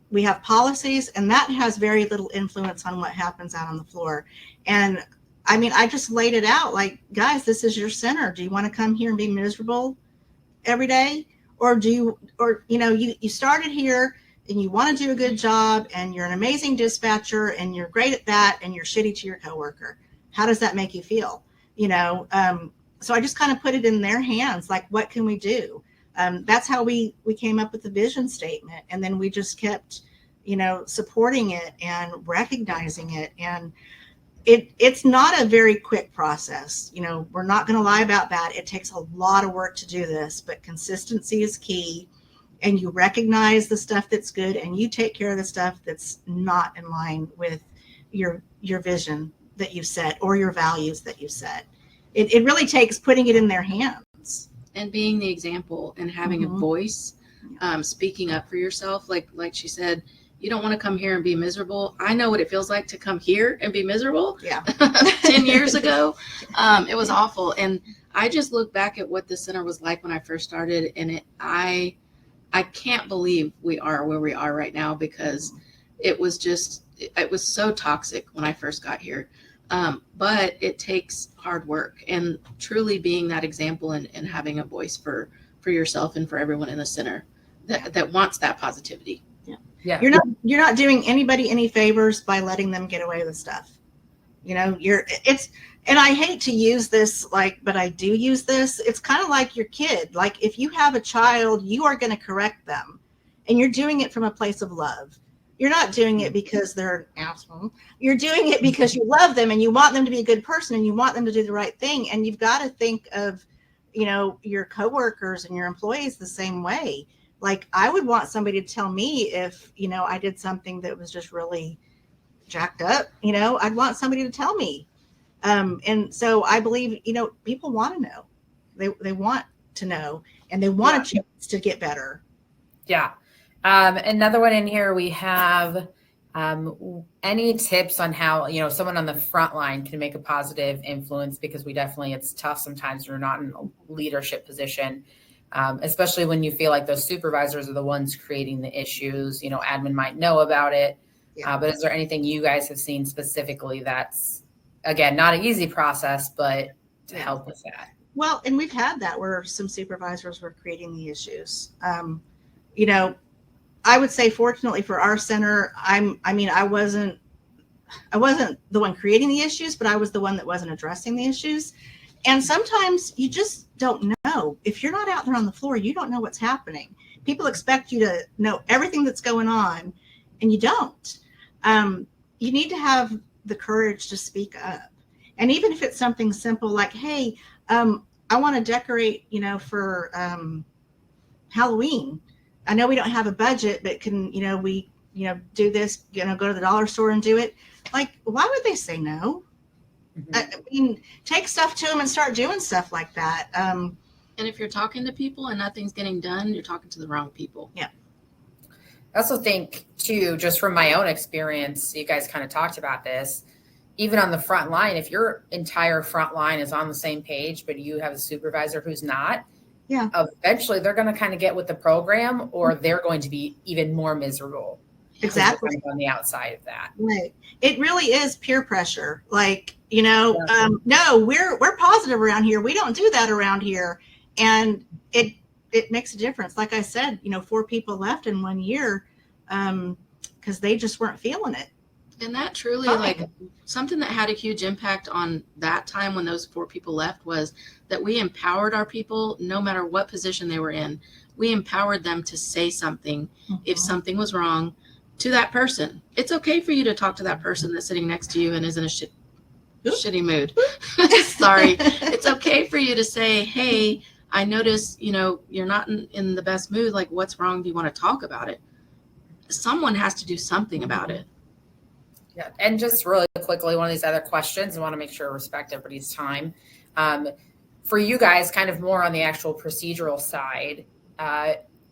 We have policies, and that has very little influence on what happens out on the floor. And I just laid it out like, guys, this is your center. Do you want to come here and be miserable every day? Or you started here and you want to do a good job, and you're an amazing dispatcher and you're great at that, and you're shitty to your coworker. How does that make you feel? So I just kind of put it in their hands. Like, what can we do? That's how we came up with the vision statement. And then we just kept, supporting it and recognizing it. And it's not a very quick process. We're not going to lie about that. It takes a lot of work to do this, but consistency is key. And you recognize the stuff that's good, and you take care of the stuff that's not in line with your vision that you set, or your values that you set. It really takes putting it in their hands. And being the example and having a voice, speaking up for yourself. Like she said, you don't want to come here and be miserable. I know what it feels like to come here and be miserable. Yeah. 10 years ago, it was awful. And I just look back at what the center was like when I first started, and I can't believe we are where we are right now, because it was so toxic when I first got here. But it takes hard work and truly being that example, and having a voice for yourself and for everyone in the center that wants that positivity. Yeah. You're not doing anybody any favors by letting them get away with stuff. And I hate to use this, but I do use this. It's kind of like your kid. Like, if you have a child, you are going to correct them, and you're doing it from a place of love. You're not doing it because they're an asshole. You're doing it because you love them and you want them to be a good person and you want them to do the right thing. And you've got to think of, your coworkers and your employees the same way. Like, I would want somebody to tell me if, I did something that was just really jacked up. I'd want somebody to tell me. And so I believe, people want to know. They want to know, and they want a chance to get better. Yeah. Another one in here, we have any tips on how, someone on the front line can make a positive influence, because it's tough sometimes when you're not in a leadership position, especially when you feel like those supervisors are the ones creating the issues. Admin might know about it, but is there anything you guys have seen specifically that's, again, not an easy process, but to help with that? Well, and we've had that where some supervisors were creating the issues. I would say, fortunately for our center, I wasn't the one creating the issues, but I was the one that wasn't addressing the issues. And sometimes you just don't know. If you're not out there on the floor, you don't know what's happening. People expect you to know everything that's going on, and you don't. You need to have the courage to speak up. And even if it's something simple like, hey, I want to decorate, for Halloween. I know we don't have a budget, but can, we, do this, go to the dollar store and do it. Like, why would they say no? Mm-hmm. I mean, take stuff to them and start doing stuff like that. And if you're talking to people and nothing's getting done, you're talking to the wrong people. Yeah. I also think, too, just from my own experience, you guys kind of talked about this, even on the front line, if your entire front line is on the same page, but you have a supervisor who's not, eventually they're going to kind of get with the program, or they're going to be even more miserable. Exactly. Kind of on the outside of that. Right. It really is peer pressure. Like, no, we're positive around here. We don't do that around here. And it makes a difference. Like I said, 4 people left in 1 year because they just weren't feeling it. And that truly, something that had a huge impact on that time when those 4 people left was that we empowered our people, no matter what position they were in. We empowered them to say something if something was wrong to that person. It's okay for you to talk to that person that's sitting next to you and is in a shitty mood. Sorry. It's okay for you to say, hey, I notice, you're not in the best mood. Like, what's wrong? Do you want to talk about it? Someone has to do something about it. Yeah. And just really quickly, one of these other questions, I want to make sure I respect everybody's time. For you guys, kind of more on the actual procedural side,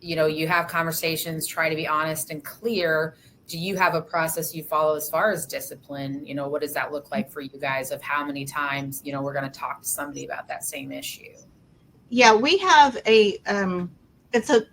you have conversations, try to be honest and clear. Do you have a process you follow as far as discipline? What does that look like for you guys, of how many times, we're going to talk to somebody about that same issue? Yeah, we have the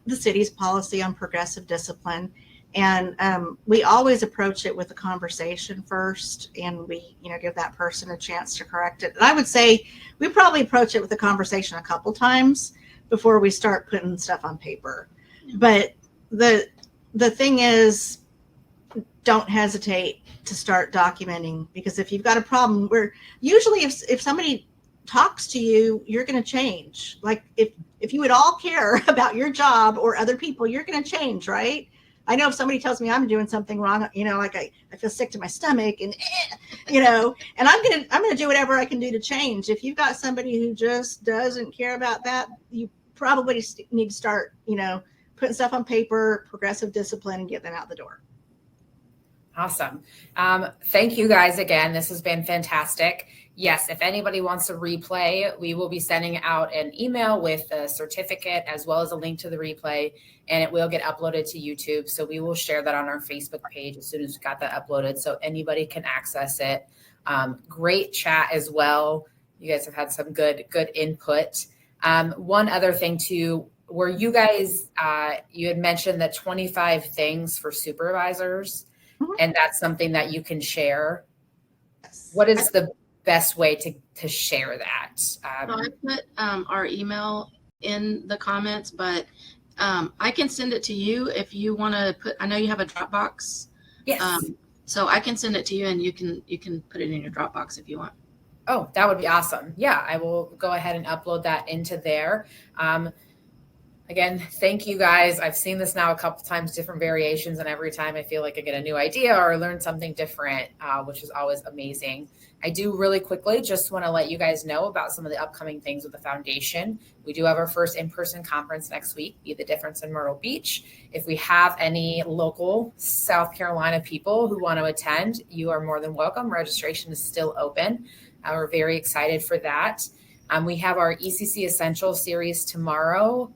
city's policy on progressive discipline. And we always approach it with a conversation first, and we, give that person a chance to correct it. And I would say we probably approach it with a conversation a couple times before we start putting stuff on paper. But the thing is, don't hesitate to start documenting, because if you've got a problem, where usually if somebody talks to you, you're going to change. Like, if you would all care about your job or other people, you're going to change, right? I know if somebody tells me I'm doing something wrong, like I feel sick to my stomach and, and I'm going to do whatever I can do to change. If you've got somebody who just doesn't care about that, you probably need to start, putting stuff on paper, progressive discipline, and get them out the door. Awesome. Thank you guys again. This has been fantastic. Yes, if anybody wants a replay, we will be sending out an email with a certificate as well as a link to the replay, and it will get uploaded to YouTube. So we will share that on our Facebook page as soon as we got that uploaded, so anybody can access it. Great chat as well. you guys have had some good input. One other thing too, were you guys, you had mentioned that 25 things for supervisors, and that's something that you can share. What is the best way to share that? So I put our email in the comments, but I can send it to you if you want to put. I know you have a Dropbox. Yes. So I can send it to you, and you can put it in your Dropbox if you want. Oh, that would be awesome. Yeah, I will go ahead and upload that into there. Again, thank you guys. I've seen this now a couple times, different variations, and every time I feel like I get a new idea or learn something different, which is always amazing. I do really quickly just want to let you guys know about some of the upcoming things with the foundation. We do have our first in-person conference next week, Be the Difference in Myrtle Beach. If we have any local South Carolina people who want to attend, you are more than welcome. Registration is still open. We're very excited for that. We have our ECC Essential series tomorrow,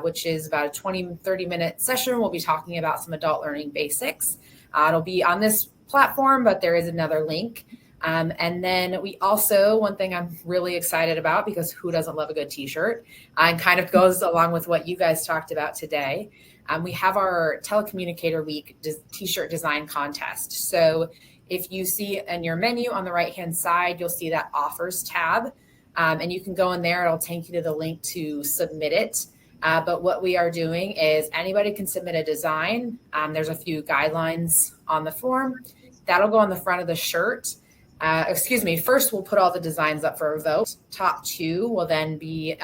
which is about a 30 minute session. We'll be talking about some adult learning basics. It'll be on this platform, but there is another link. And then we also, one thing I'm really excited about, because who doesn't love a good t-shirt, and kind of goes along with what you guys talked about today. We have our Telecommunicator Week t-shirt design contest. So if you see in your menu on the right-hand side, you'll see that offers tab. And you can go in there, it'll take you to the link to submit it. But what we are doing is anybody can submit a design. There's a few guidelines on the form. That'll go on the front of the shirt. First we'll put all the designs up for a vote. Top 2 will then be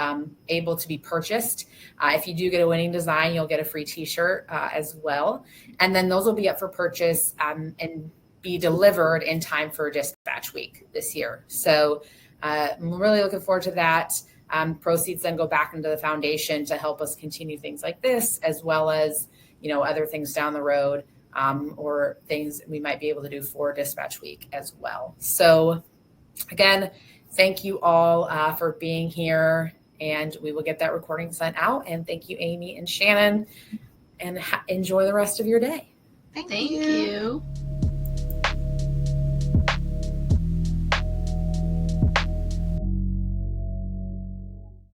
able to be purchased. If you do get a winning design, you'll get a free t-shirt as well. And then those will be up for purchase and be delivered in time for dispatch week this year. So I'm really looking forward to that. Proceeds then go back into the foundation to help us continue things like this, as well as, other things down the road, or things we might be able to do for dispatch week as well. So again, thank you all for being here, and we will get that recording sent out. And thank you, Amy and Shannon, and enjoy the rest of your day. Thank you.